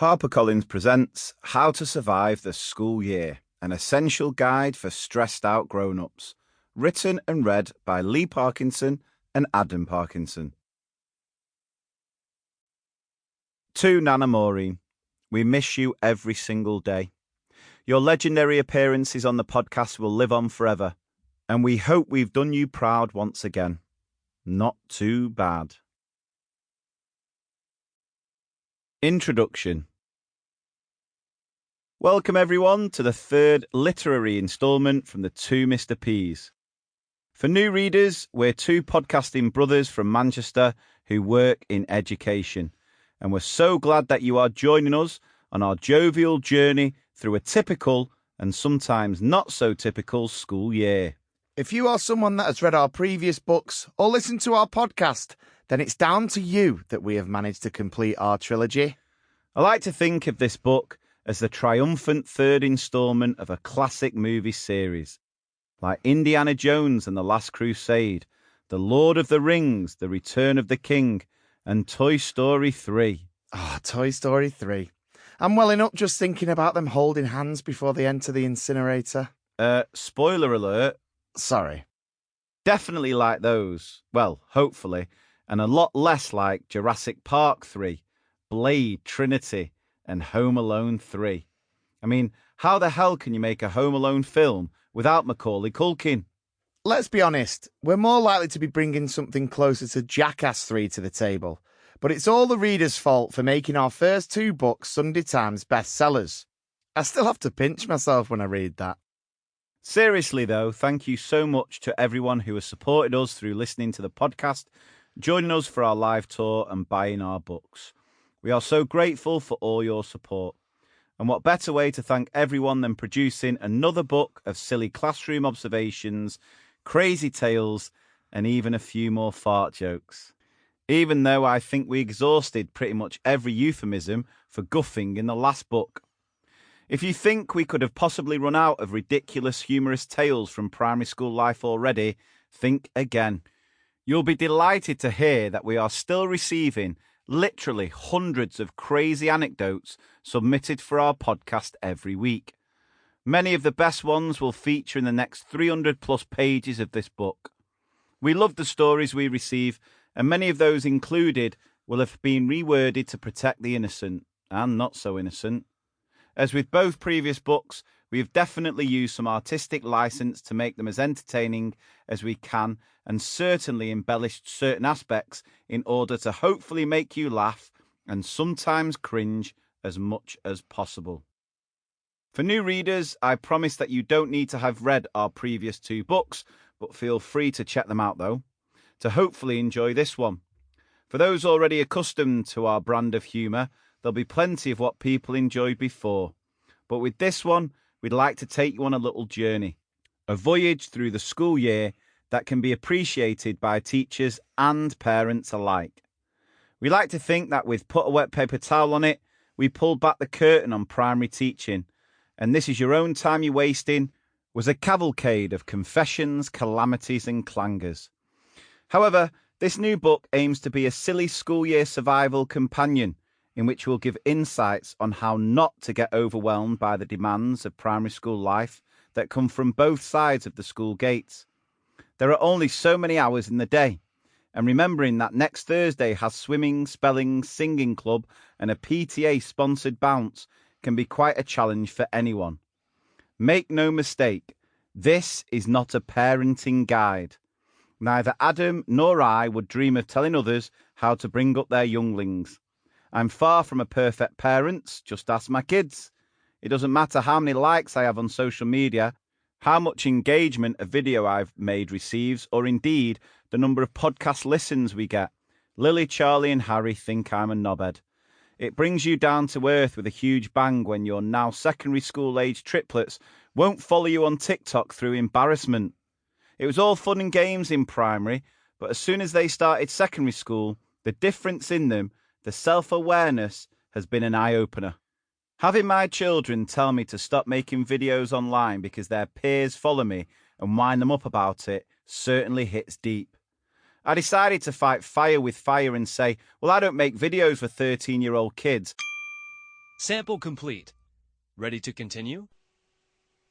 HarperCollins presents How to Survive the School Year, an essential guide for stressed-out grown-ups, written and read by Lee Parkinson and Adam Parkinson. To Nana Maureen, we miss you every single day. Your legendary appearances on the podcast will live on forever, and we hope we've done you proud once again. Not too bad. Introduction. Welcome everyone to the third literary instalment from the two Mr. P's. For new readers, we're two podcasting brothers from Manchester who work in education, and we're so glad that you are joining us on our jovial journey through a typical and sometimes not so typical school year. If you are someone that has read our previous books or listened to our podcast, then it's down to you that we have managed to complete our trilogy. I like to think of this book as the triumphant third instalment of a classic movie series, like Indiana Jones and the Last Crusade, The Lord of the Rings, The Return of the King, and Toy Story 3. Toy Story 3. I'm welling up just thinking about them holding hands before they enter the incinerator. Spoiler alert. Sorry. Definitely like those. Well, hopefully. And a lot less like Jurassic Park 3, Blade Trinity, and Home Alone 3. I mean, how the hell can you make a Home Alone film without Macaulay Culkin? Let's be honest, we're more likely to be bringing something closer to Jackass 3 to the table. But it's all the reader's fault for making our first two books Sunday Times bestsellers. I still have to pinch myself when I read that. Seriously though, thank you so much to everyone who has supported us through listening to the podcast, joining us for our live tour and buying our books. We are so grateful for all your support. And what better way to thank everyone than producing another book of silly classroom observations, crazy tales, and even a few more fart jokes. Even though I think we exhausted pretty much every euphemism for guffing in the last book. If you think we could have possibly run out of ridiculous humorous tales from primary school life already, think again. You'll be delighted to hear that we are still receiving literally hundreds of crazy anecdotes submitted for our podcast every week. Many of the best ones will feature in the next 300 plus pages of this book. We love the stories we receive, and many of those included will have been reworded to protect the innocent and not so innocent. As with both previous books, we have definitely used some artistic license to make them as entertaining as we can, and certainly embellished certain aspects in order to hopefully make you laugh and sometimes cringe as much as possible. For new readers, I promise that you don't need to have read our previous two books, but feel free to check them out though, to hopefully enjoy this one. For those already accustomed to our brand of humour, there'll be plenty of what people enjoyed before. But with this one, we'd like to take you on a little journey, a voyage through the school year that can be appreciated by teachers and parents alike. We like to think that with Put a Wet Paper Towel on It, we pulled back the curtain on primary teaching, and This Is Your Own Time You're Wasting was a cavalcade of confessions, calamities and clangers. However, this new book aims to be a silly school year survival companion in which we'll give insights on how not to get overwhelmed by the demands of primary school life that come from both sides of the school gates. There are only so many hours in the day, and remembering that next Thursday has swimming, spelling, singing club and a PTA-sponsored bounce can be quite a challenge for anyone. Make no mistake, this is not a parenting guide. Neither Adam nor I would dream of telling others how to bring up their younglings. I'm far from a perfect parent, just ask my kids. It doesn't matter how many likes I have on social media, how much engagement a video I've made receives, or indeed the number of podcast listens we get. Lily, Charlie and Harry think I'm a knobhead. It brings you down to earth with a huge bang when your now secondary school age triplets won't follow you on TikTok through embarrassment. It was all fun and games in primary, but as soon as they started secondary school, the difference in them, the self-awareness, has been an eye-opener. Having my children tell me to stop making videos online because their peers follow me and wind them up about it certainly hits deep. I decided to fight fire with fire and say, well, I don't make videos for 13-year-old kids. Sample complete. Ready to continue?